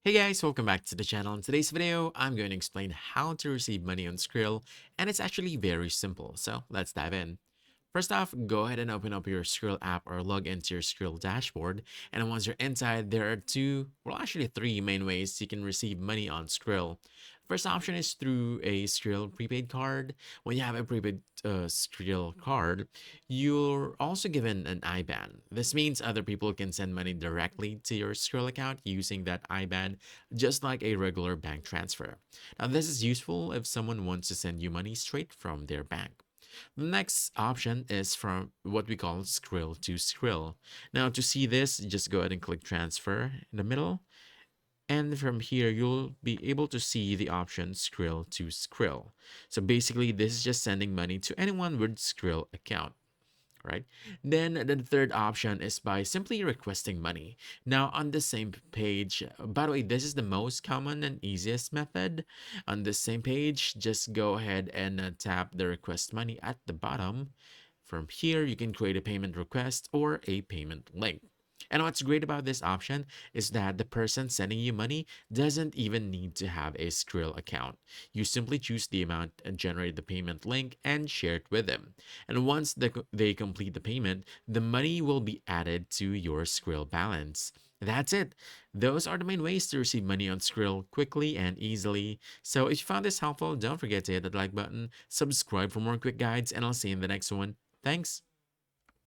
Hey guys, welcome back to the channel. In today's video, I'm going to explain how to receive money on Skrill, and it's actually very simple. So let's dive in. First off, go ahead and open up your Skrill app or log into your Skrill dashboard. And once you're inside, there are actually three main ways you can receive money on Skrill. First option is through a Skrill prepaid card. When you have a prepaid Skrill card, you're also given an IBAN. This means other people can send money directly to your Skrill account using that IBAN, just like a regular bank transfer. Now, this is useful if someone wants to send you money straight from their bank. The next option is from what we call Skrill to Skrill. Now, to see this, just go ahead and click transfer in the middle. And from here, you'll be able to see the option Skrill to Skrill. So basically, this is just sending money to anyone with Skrill account, right? Then the third option is by simply requesting money. Now, on the same page, by the way, this is the most common and easiest method. On the same page, just go ahead and tap the request money at the bottom. From here, you can create a payment request or a payment link. And what's great about this option is that the person sending you money doesn't even need to have a Skrill account. You simply choose the amount and generate the payment link and share it with them. And once they complete the payment, the money will be added to your Skrill balance. That's it. Those are the main ways to receive money on Skrill quickly and easily. So if you found this helpful, don't forget to hit that like button, subscribe for more quick guides, and I'll see you in the next one. Thanks.